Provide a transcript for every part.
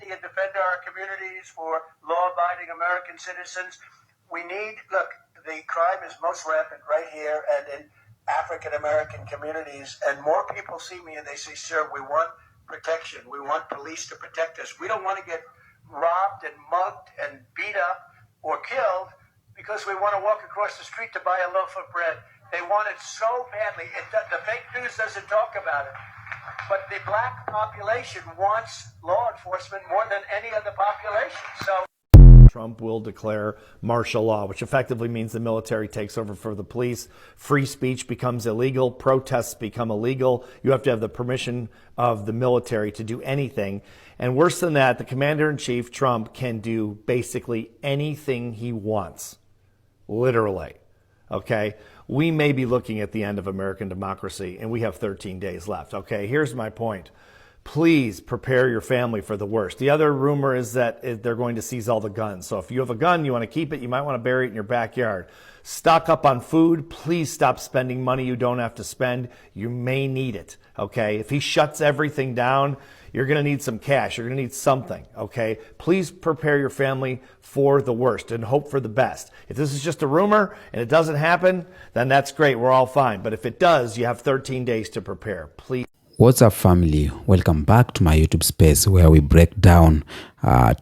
safety and defend our communities for law-abiding American citizens. Look, the crime is most rampant right here and in African-American communities, and more people see me and they say, sir, we want protection. We want police to protect us. We don't want to get robbed and mugged and beat up or killed because we want to walk across the street to buy a loaf of bread. They want it so badly. The fake news doesn't talk about it. But the black population wants law enforcement more than any other population. So Trump will declare martial law, which effectively means the military takes over for the police. Free speech becomes illegal. Protests become illegal. You have to have the permission of the military to do anything. And worse than that, the commander-in-chief, Trump, can do basically anything he wants. Literally. Okay? We may be looking at the end of American democracy, and we have 13 days left. Okay? Here's my point. Please prepare your family for the worst. The other rumor is that they're going to seize all the guns. So if you have a gun, you want to keep it, you might want to bury it in your backyard. Stock up on food. Please stop spending money you don't have to spend. You may need it, okay? If he shuts everything down, you're going to need some cash. You're going to need something, okay? Please prepare your family for the worst and hope for the best. If this is just a rumor and it doesn't happen, then that's great. We're all fine. But if it does, you have 13 days to prepare. Please. What's up, family? Welcome back to my YouTube space where we break down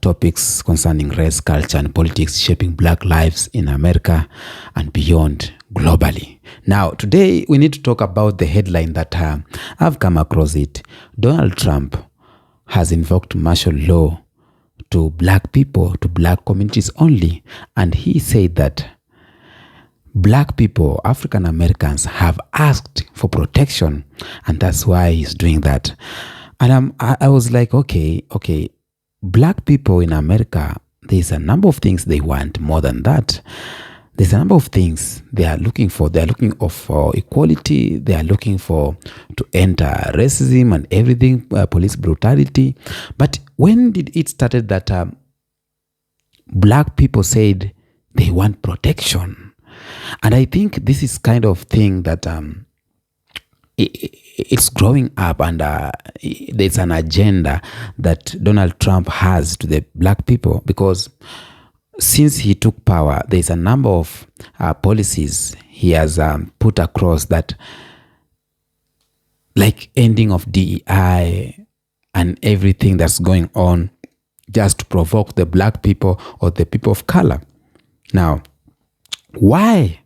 topics concerning race, culture, and politics shaping Black lives in America and beyond globally. Now, today we need to talk about the headline that I've come across it. Donald Trump has invoked martial law to Black people, to Black communities only, and he said that Black people, African Americans, have asked for protection, and that's why he's doing that. And I was like, okay, Black people in America, there's a number of things they want more than that. There's a number of things they are looking for. They are looking for equality. They are looking to end racism and everything, police brutality. But when did it started that Black people said they want protection? And I think this is kind of thing that it's growing up, and there's an agenda that Donald Trump has to the Black people, because since he took power, there's a number of policies he has put across that, like ending of DEI and everything that's going on, just to provoke the Black people or the people of color. Now, why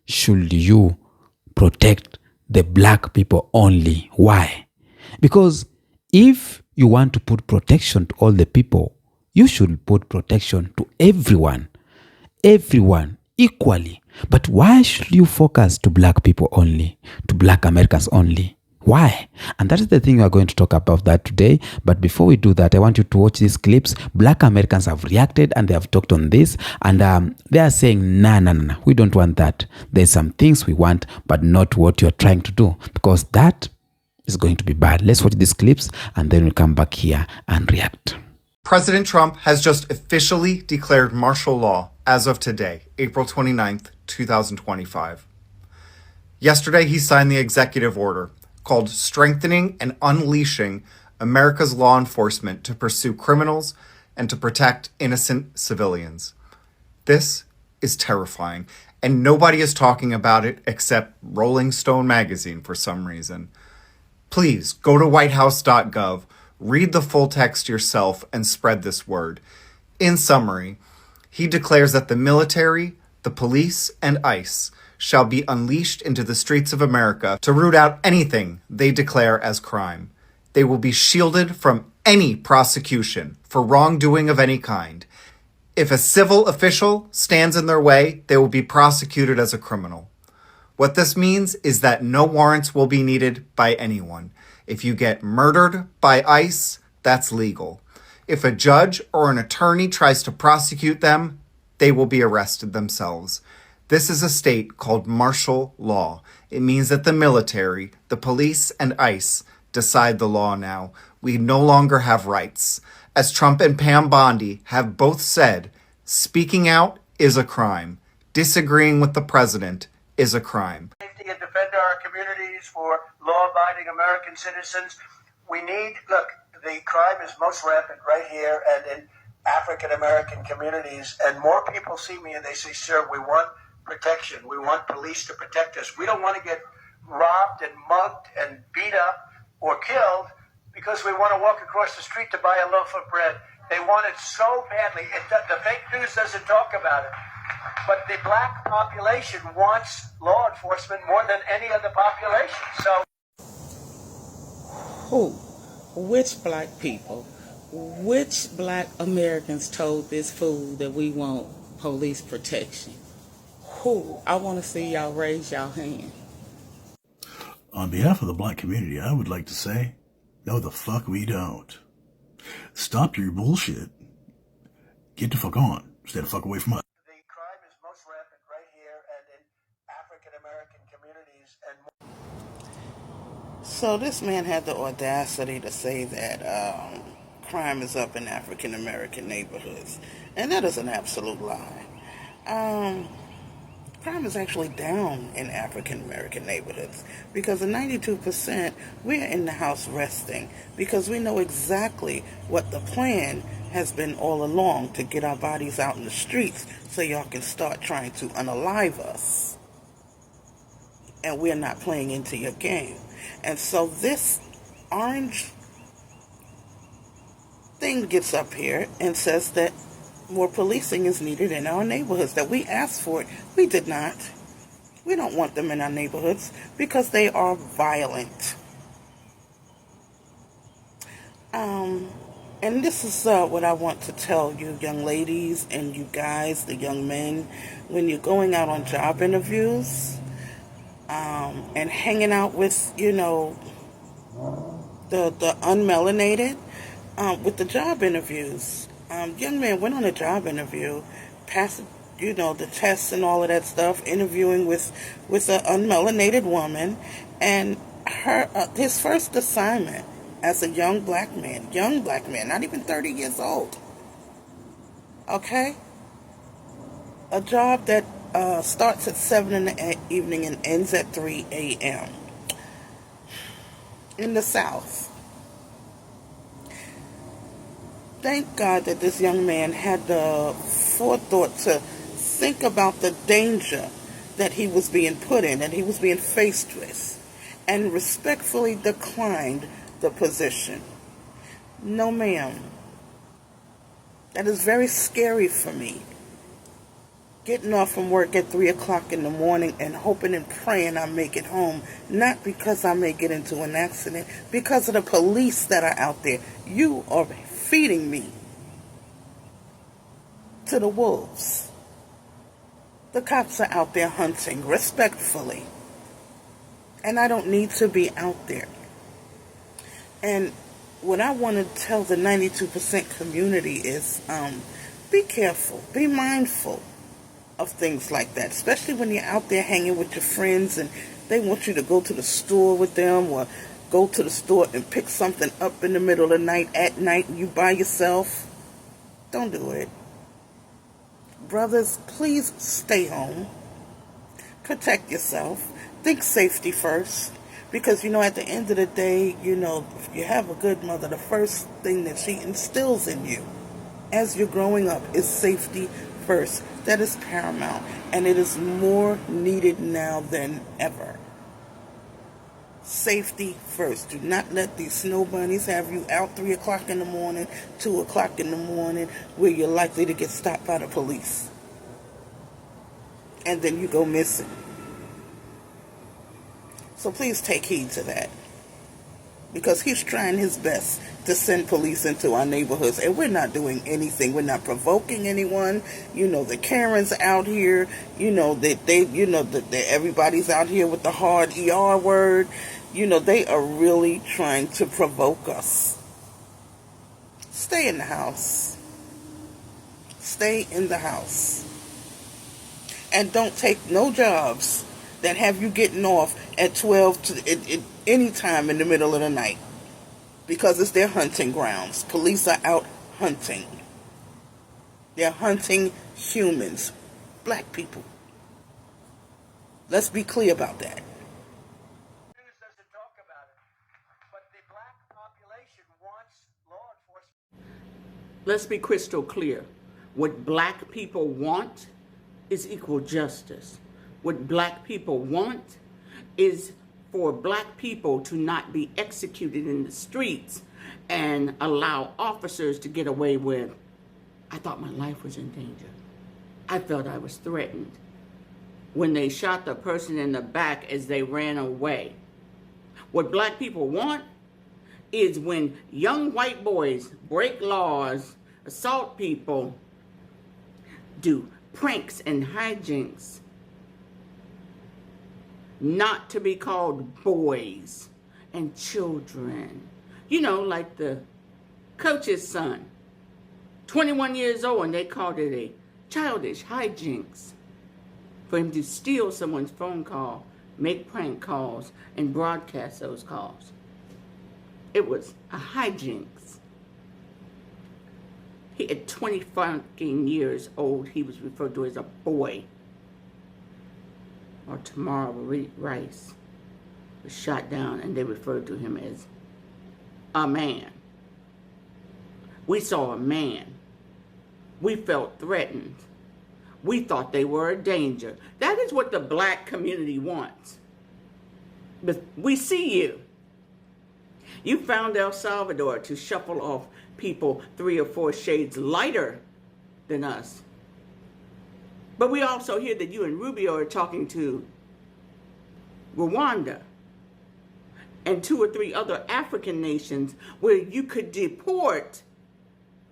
should you protect the Black people only? Why? Because if you want to put protection to all the people, you should put protection to everyone equally. But why should you focus to Black people only, to Black Americans only? Why? And that is the thing we are going to talk about that today. But before we do that, I want you to watch these clips. Black Americans have reacted and they have talked on this, and they are saying, nah, we don't want that. There's some things we want, but not what you're trying to do, because that is going to be bad. Let's watch these clips and then we'll come back here and react. President Trump has just officially declared martial law as of today, April 29th, 2025. Yesterday, he signed the executive order called Strengthening and Unleashing America's Law Enforcement to Pursue Criminals and to Protect Innocent Civilians. This is terrifying, and nobody is talking about it except Rolling Stone magazine for some reason. Please go to whitehouse.gov, read the full text yourself, and spread this word. In summary, he declares that the military, the police, and ICE shall be unleashed into the streets of America to root out anything they declare as crime. They will be shielded from any prosecution for wrongdoing of any kind. If a civil official stands in their way, they will be prosecuted as a criminal. What this means is that no warrants will be needed by anyone. If you get murdered by ICE, that's legal. If a judge or an attorney tries to prosecute them, they will be arrested themselves. This is a state called martial law. It means that the military, the police, and ICE decide the law now. We no longer have rights. As Trump and Pam Bondi have both said, speaking out is a crime. Disagreeing with the president is a crime. Safety and defend our communities for law-abiding American citizens. Look, the crime is most rampant right here and in African American communities. And more people see me and they say, sir, we want protection. We want police to protect us. We don't want to get robbed and mugged and beat up or killed because we want to walk across the street to buy a loaf of bread. They want it so badly. The fake news doesn't talk about it. But the black population wants law enforcement more than any other population. So, who? Which black people? Which black Americans told this fool that we want police protection? Who? I want to see y'all raise y'all hand. On behalf of the black community, I would like to say, no the fuck we don't. Stop your bullshit. Get the fuck on. Stay the fuck away from us. the crime is most rampant right here and in African American communities and more. So this man had the audacity to say that crime is up in African American neighborhoods, and that is an absolute lie. Crime is actually down in African American neighborhoods because the 92%, we're in the house resting because we know exactly what the plan has been all along to get our bodies out in the streets so y'all can start trying to unalive us. And we're not playing into your game. And so this orange thing gets up here and says that more policing is needed in our neighborhoods, that we asked for it. We did not. We don't want them in our neighborhoods because they are violent. And this is what I want to tell you, young ladies and you guys, the young men, when you're going out on job interviews and hanging out with, you know, the unmelanated, with the job interviews. Young man went on a job interview, passed, you know, the tests and all of that stuff, interviewing with an unmelanated woman, and his first assignment as a young black man, not even 30 years old, okay? A job that starts at 7 in the evening and ends at 3 a.m. in the South. Thank God that this young man had the forethought to think about the danger that he was being put in, that he was being faced with, and respectfully declined the position. No, ma'am. That is very scary for me. Getting off from work at 3 o'clock in the morning and hoping and praying I make it home, not because I may get into an accident, because of the police that are out there. You are feeding me to the wolves. The cops are out there hunting respectfully, and I don't need to be out there. And what I want to tell the 92% community is be careful, be mindful of things like that, especially when you're out there hanging with your friends and they want you to go to the store with them or go to the store and pick something up in the middle of the night, at night, and you by yourself. Don't do it. Brothers, please stay home. Protect yourself. Think safety first. Because, you know, at the end of the day, you know, if you have a good mother, the first thing that she instills in you as you're growing up is safety first. That is paramount. And it is more needed now than ever. Safety first. Do not let these snow bunnies have you out 3 o'clock in the morning, 2 o'clock in the morning, where you're likely to get stopped by the police. And then you go missing. So please take heed to that. Because he's trying his best to send police into our neighborhoods. And we're not doing anything. We're not provoking anyone. You know, the Karens out here. You know, that everybody's out here with the hard ER word. You know, they are really trying to provoke us. Stay in the house. Stay in the house. And don't take no jobs that have you getting off at 12 to any time in the middle of the night. Because it's their hunting grounds. Police are out hunting. They're hunting humans. Black people. Let's be clear about that. News doesn't talk about it. But the black population wants Let's be crystal clear. What black people want is equal justice. What black people want is for black people to not be executed in the streets and allow officers to get away with, I thought my life was in danger. I felt I was threatened. When they shot the person in the back as they ran away. What black people want is when young white boys break laws, assault people, do pranks and hijinks, not to be called boys and children. You know, like the coach's son, 21 years old, and they called it a childish hijinks for him to steal someone's phone call, make prank calls, and broadcast those calls. It was a hijinks. He, at 20 fucking years old, he was referred to as a boy. Or Tamara Rice was shot down, and they referred to him as a man. We saw a man. We felt threatened. We thought they were a danger. That is what the black community wants. But we see you. You found El Salvador to shuffle off people 3 or 4 shades lighter than us. But we also hear that you and Rubio are talking to Rwanda and 2 or 3 other African nations where you could deport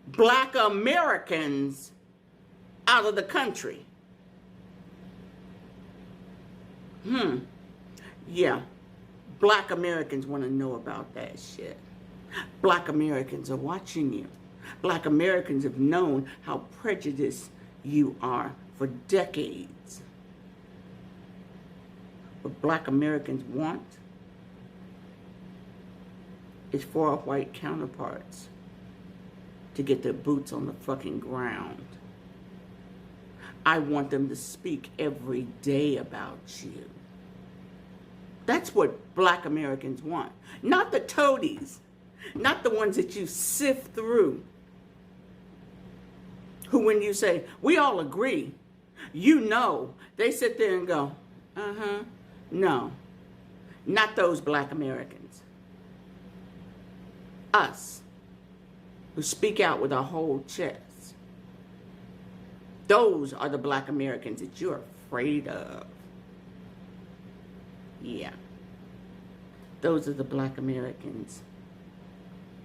black Americans out of the country. Yeah. Black Americans want to know about that shit. Black Americans are watching you. Black Americans have known how prejudiced you are for decades. What black Americans want is for our white counterparts to get their boots on the fucking ground. I want them to speak every day about you. That's what black Americans want. Not the toadies. Not the ones that you sift through. Who, when you say, we all agree, you know, they sit there and go, no. Not those black Americans. Us, who speak out with our whole chest. Those are the black Americans that you're afraid of. Yeah. Those are the black Americans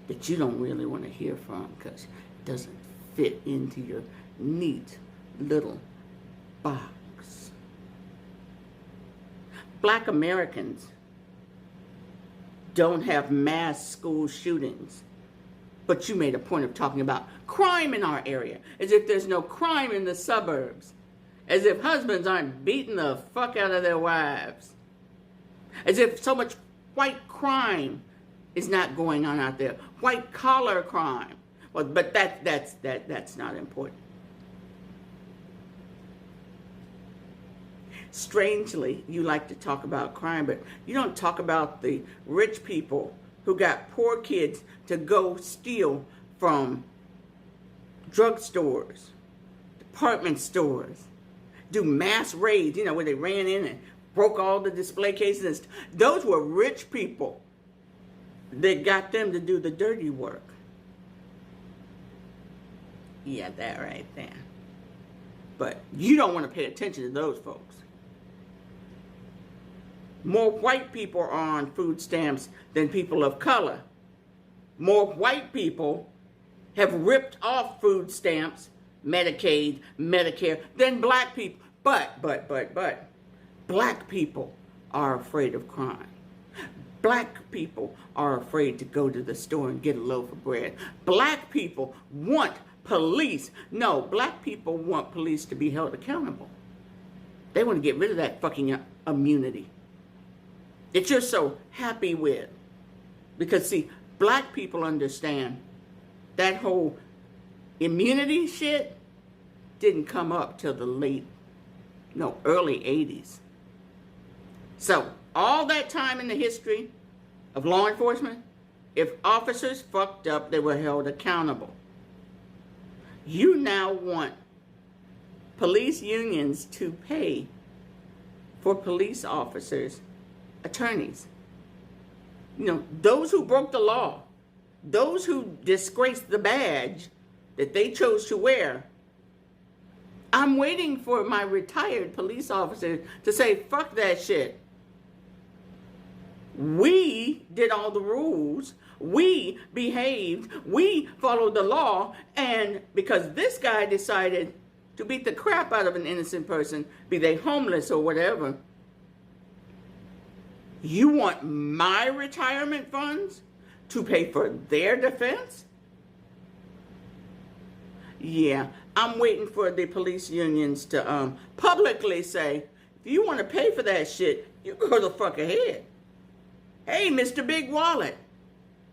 that you don't really want to hear from because it doesn't fit into your neat little box. Black Americans don't have mass school shootings, but you made a point of talking about crime in our area, as if there's no crime in the suburbs, as if husbands aren't beating the fuck out of their wives. As if so much white crime is not going on out there. White collar crime. Well, but that's not important. Strangely, you like to talk about crime, but you don't talk about the rich people who got poor kids to go steal from drugstores, department stores, do mass raids, you know, where they ran in and broke all the display cases. Those were rich people that got them to do the dirty work. Yeah, that right there. But you don't want to pay attention to those folks. More white people are on food stamps than people of color. More white people have ripped off food stamps, Medicaid, Medicare, than black people. But, black people are afraid of crime. Black people are afraid to go to the store and get a loaf of bread. Black people want police. No, black people want police to be held accountable. They want to get rid of that fucking immunity that you're so happy with. Because, see, black people understand that whole immunity shit didn't come up till the early 80s. So, all that time in the history of law enforcement, if officers fucked up, they were held accountable. You now want police unions to pay for police officers, attorneys. You know, those who broke the law, those who disgraced the badge that they chose to wear. I'm waiting for my retired police officers to say, fuck that shit. We did all the rules. We behaved. We followed the law. And because this guy decided to beat the crap out of an innocent person, be they homeless or whatever, you want my retirement funds to pay for their defense? Yeah, I'm waiting for the police unions to publicly say, if you want to pay for that shit, you go the fuck ahead. Hey, Mr. Big Wallet,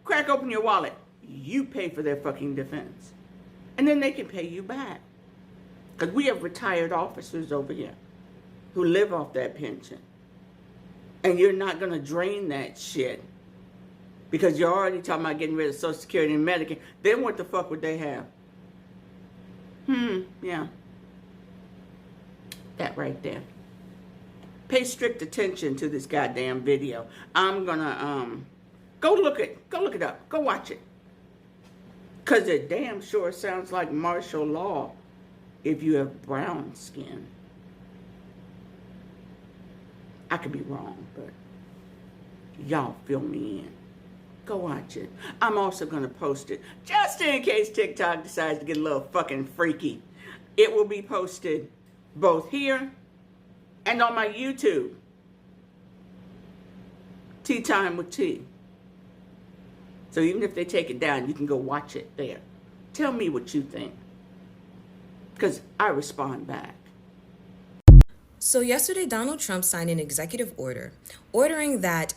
crack open your wallet. You pay for their fucking defense. And then they can pay you back. Because we have retired officers over here who live off that pension. And you're not going to drain that shit because you're already talking about getting rid of Social Security and Medicare. Then what the fuck would they have? Yeah. That right there. Pay strict attention to this goddamn video. I'm gonna go look it up. Go watch it. Cause it damn sure sounds like martial law if you have brown skin. I could be wrong, but y'all fill me in. Go watch it. I'm also going to post it just in case TikTok decides to get a little fucking freaky. It will be posted both here and on my YouTube. Tea Time with T. So even if they take it down, you can go watch it there. Tell me what you think, because I respond back. So yesterday, Donald Trump signed an executive order ordering that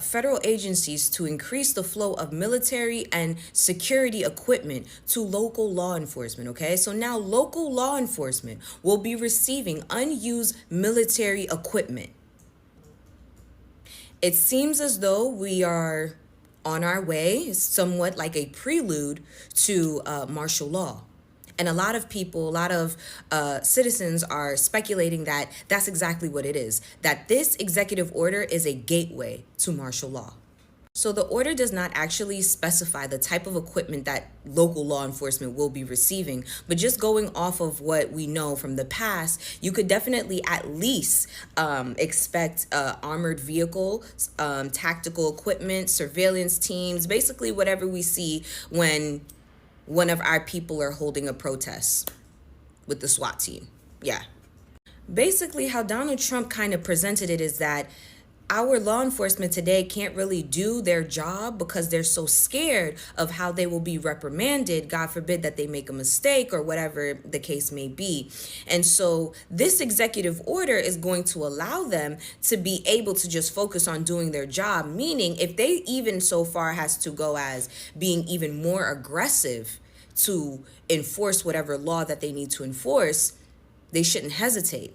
federal agencies to increase the flow of military and security equipment to local law enforcement, okay? So now local law enforcement will be receiving unused military equipment. It seems as though we are on our way, somewhat like a prelude to martial law. And a lot of people, a lot of citizens are speculating that that's exactly what it is, that this executive order is a gateway to martial law. So the order does not actually specify the type of equipment that local law enforcement will be receiving, but just going off of what we know from the past, you could definitely at least expect armored vehicles, tactical equipment, surveillance teams, basically whatever we see when one of our people are holding a protest with the SWAT team. Yeah. Basically, how Donald Trump kind of presented it is that our law enforcement today can't really do their job because they're so scared of how they will be reprimanded, God forbid that they make a mistake or whatever the case may be. And so this executive order is going to allow them to be able to just focus on doing their job, meaning if they even so far has to go as being even more aggressive to enforce whatever law that they need to enforce, they shouldn't hesitate,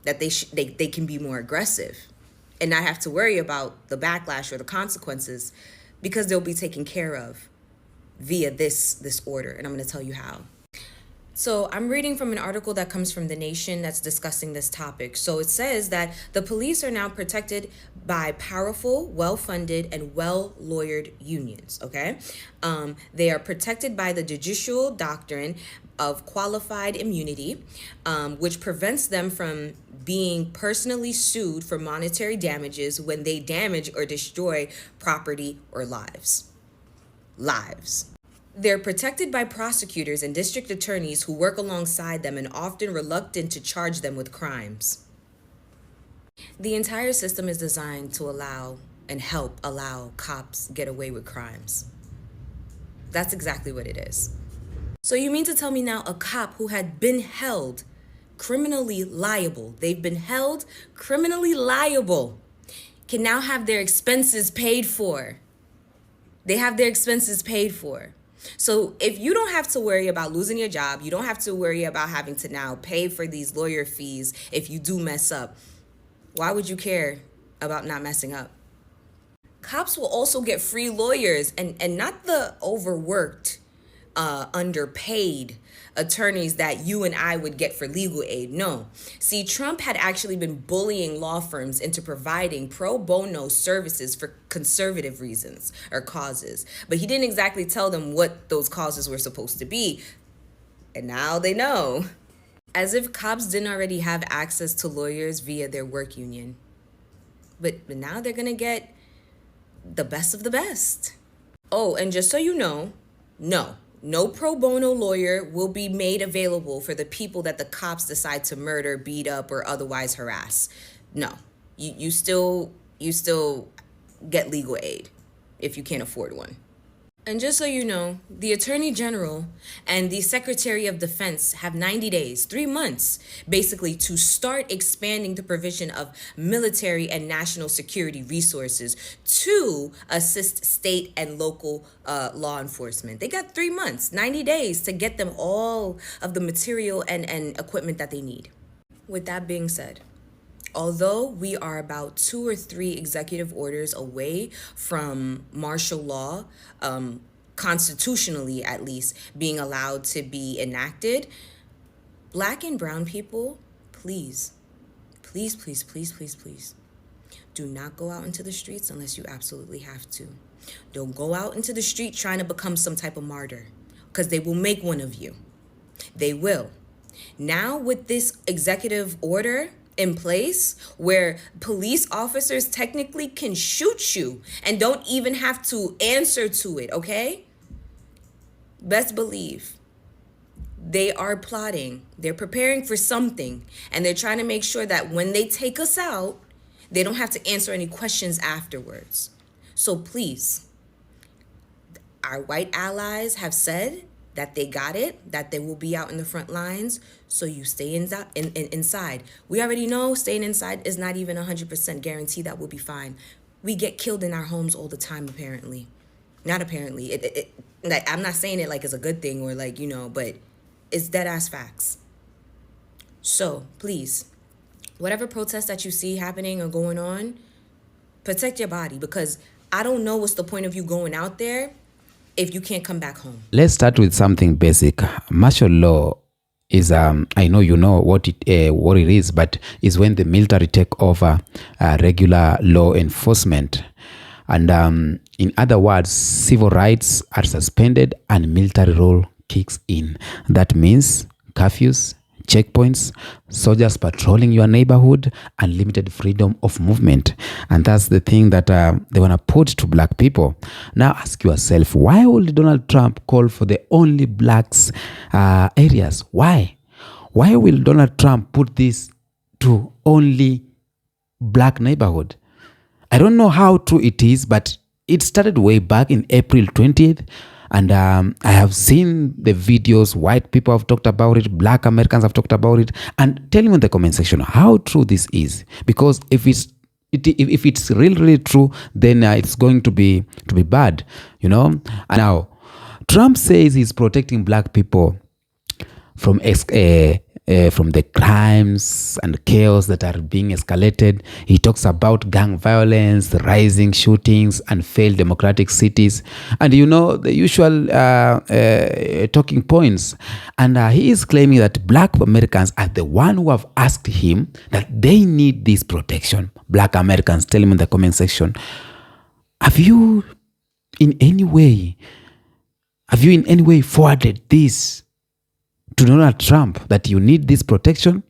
that they can be more aggressive and not have to worry about the backlash or the consequences because they'll be taken care of via this order. And I'm going to tell you how. So I'm reading from an article that comes from The Nation that's discussing this topic. So it says that the police are now protected by powerful, well-funded, and well-lawyered unions, okay? They are protected by the judicial doctrine of qualified immunity, which prevents them from being personally sued for monetary damages when they damage or destroy property or lives. They're protected by prosecutors and district attorneys who work alongside them and often reluctant to charge them with crimes. The entire system is designed to allow cops get away with crimes. That's exactly what it is. So you mean to tell me now a cop who had been held criminally liable, they've been held criminally liable, can now have their expenses paid for? They have their expenses paid for. So if you don't have to worry about losing your job, you don't have to worry about having to now pay for these lawyer fees if you do mess up, why would you care about not messing up? Cops will also get free lawyers and not the overworked underpaid attorneys that you and I would get for legal aid. No. See, Trump had actually been bullying law firms into providing pro bono services for conservative reasons or causes. But he didn't exactly tell them what those causes were supposed to be. And now they know. As if cops didn't already have access to lawyers via their work union. But now they're going to get the best of the best. Oh, and just so you know, no pro bono lawyer will be made available for the people that the cops decide to murder, beat up, or otherwise harass. No, you still get legal aid if you can't afford one. And just so you know, the Attorney General and the Secretary of Defense have 90 days, 3 months, basically, to start expanding the provision of military and national security resources to assist state and local law enforcement. They got 3 months, 90 days to get them all of the material and equipment that they need. With that being said, although we are about 2 or 3 executive orders away from martial law, constitutionally at least, being allowed to be enacted, Black and brown people, please, do not go out into the streets unless you absolutely have to. Don't go out into the street trying to become some type of martyr, because they will make one of you. They will. Now with this executive order in place where police officers technically can shoot you and don't even have to answer to it, okay? Best believe they are plotting. They're preparing for something, and they're trying to make sure that when they take us out, they don't have to answer any questions afterwards. So please, our white allies have said that they got it, that they will be out in the front lines, so you stay inside. We already know staying inside is not even 100% guarantee that we'll be fine. We get killed in our homes all the time, apparently. Not apparently. Like, I'm not saying it like it's a good thing or like, but it's dead-ass facts. So, please, whatever protest that you see happening or going on, protect your body, because I don't know what's the point of you going out there if you can't come back home. Let's start with something basic. Martial law is, I know you know what it is, but is when the military take over regular law enforcement. And in other words, civil rights are suspended and military rule kicks in. That means curfews, checkpoints, soldiers patrolling your neighborhood, and limited freedom of movement. And that's the thing that they want to put to Black people. Now ask yourself, why would Donald Trump call for the only Blacks areas? Why? Why will Donald Trump put this to only Black neighborhood? I don't know how true it is, but it started way back in April 20th. And I have seen the videos, white people have talked about it, Black Americans have talked about it. And tell me in the comment section how true this is. Because if it's really true, then it's going to be bad, And now, Trump says he's protecting Black people from the crimes and chaos that are being escalated. He talks about gang violence, rising shootings, and failed democratic cities, and the usual talking points. And he is claiming that Black Americans are the one who have asked him that they need this protection. Black Americans, tell him in the comment section, have you in any way forwarded this to Donald Trump, that you need this protection,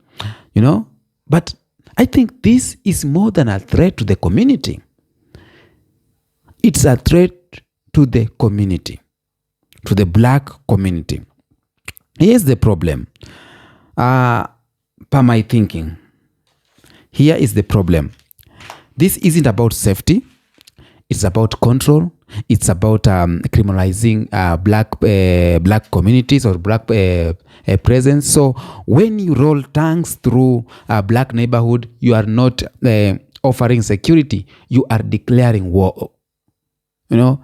But I think this is more than a threat to the community. It's a threat to the community, to the Black community. Here's the problem. Per my thinking, here is the problem. This isn't about safety. It's about control. It's about criminalizing black communities or Black presence. So when you roll tanks through a Black neighborhood, you are not offering security. You are declaring war.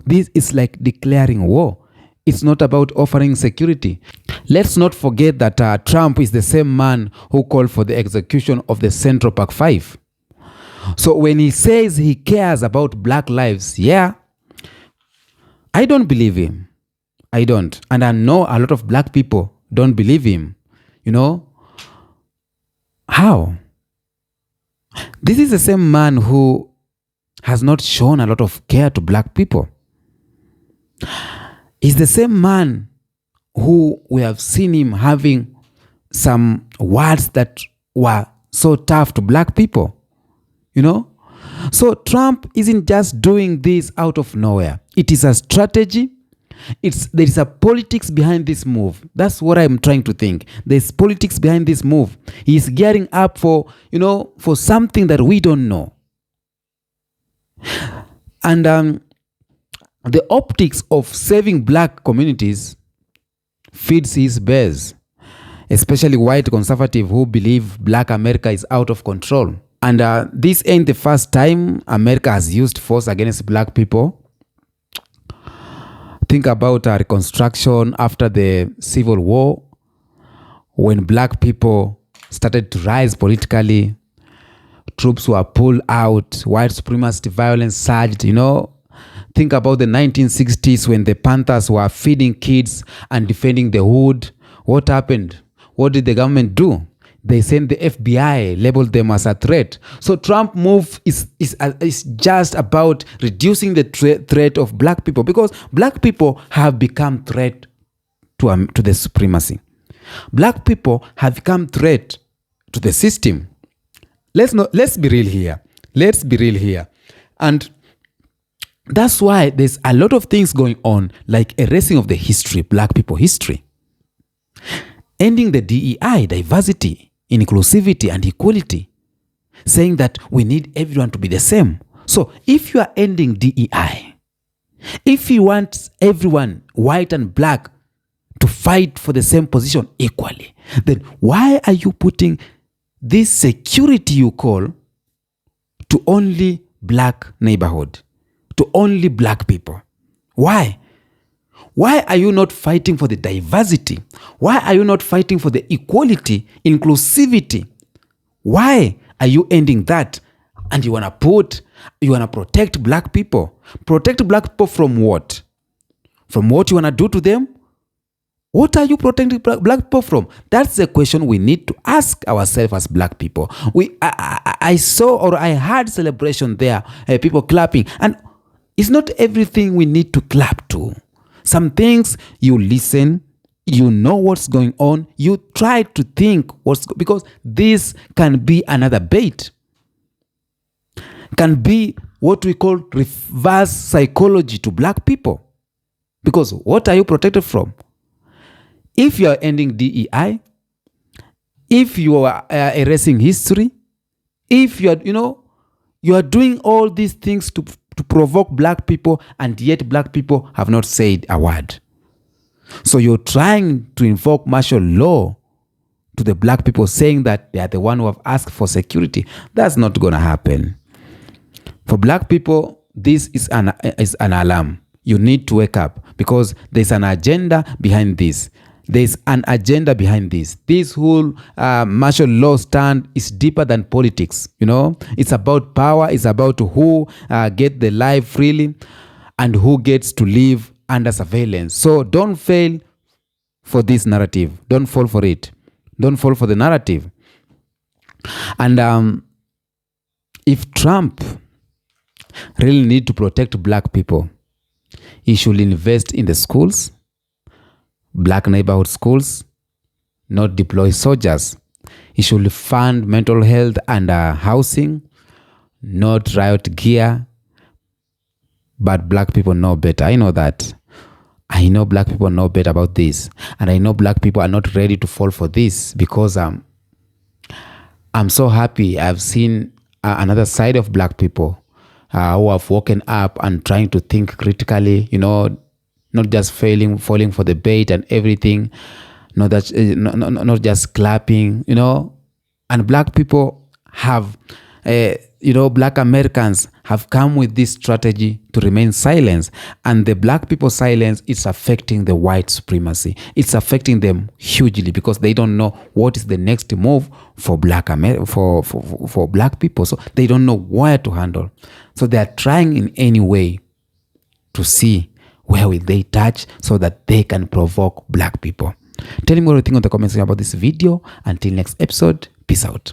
This is like declaring war. It's not about offering security. Let's not forget that Trump is the same man who called for the execution of the Central Park 5. So when he says he cares about Black lives, I don't believe him. I don't. And I know a lot of black people don't believe him. You know? How? This is the same man who has not shown a lot of care to black people. He's the same man who we have seen him having some words that were so tough to black people. You know? So Trump isn't just doing this out of nowhere. It is a strategy. There is a politics behind this move. That's what I'm trying to think. There's politics behind this move. He's gearing up for something that we don't know. And the optics of saving black communities feeds his base, especially white conservatives who believe black America is out of control. And this ain't the first time America has used force against black people. Think about Reconstruction after the Civil War, when black people started to rise politically, troops were pulled out, white supremacist violence surged, Think about the 1960s when the Panthers were feeding kids and defending the hood. What happened? What did the government do? They sent the FBI, labeled them as a threat. So Trump move is just about reducing the threat of black people, because black people have become threat to the supremacy. Black people have become threat to the system. Let's be real here. Let's be real here. And that's why there's a lot of things going on, like erasing of the history, black people history. Ending the DEI, diversity, inclusivity and equality, saying that we need everyone to be the same. So if you are ending DEI, if you want everyone, white and black, to fight for the same position equally, then why are you putting this security you call to only black neighborhood, to only black people? Why? Why are you not fighting for the diversity? Why are you not fighting for the equality, inclusivity? Why are you ending that? And you want to protect black people. Protect black people from what? From what you want to do to them? What are you protecting black people from? That's the question we need to ask ourselves as black people. I saw or I heard celebration there, people clapping. And it's not everything we need to clap to. Some things you listen, you know what's going on, you try to think because this can be another bait. Can be what we call reverse psychology to black people. Because what are you protected from? If you are ending DEI, if you are erasing history, if you are doing all these things to provoke black people, and yet black people have not said a word. So you're trying to invoke martial law to the black people, saying that they are the one who have asked for security. That's not going to happen. For black people, this is an alarm. You need to wake up, because there's an agenda behind this. There's an agenda behind this. This whole martial law stand is deeper than politics. It's about power. It's about who get the life freely and who gets to live under surveillance. So don't fail for this narrative. Don't fall for it. Don't fall for the narrative. And if Trump really need to protect black people, he should invest in the schools, black neighborhood schools, not deploy soldiers. He should fund mental health and housing, not riot gear. But black people know better. I know that. I know black people know better about this. And I know black people are not ready to fall for this, because I'm so happy I've seen another side of black people who have woken up and trying to think critically, not just falling for the bait and everything, not just clapping, And black people have, black Americans have come with this strategy to remain silent. And the black people's silence is affecting the white supremacy. It's affecting them hugely, because they don't know what is the next move for for black people. So they don't know where to handle. So they are trying in any way to see where will they touch so that they can provoke black people? Tell me what you think in the comments section about this video. Until next episode, peace out.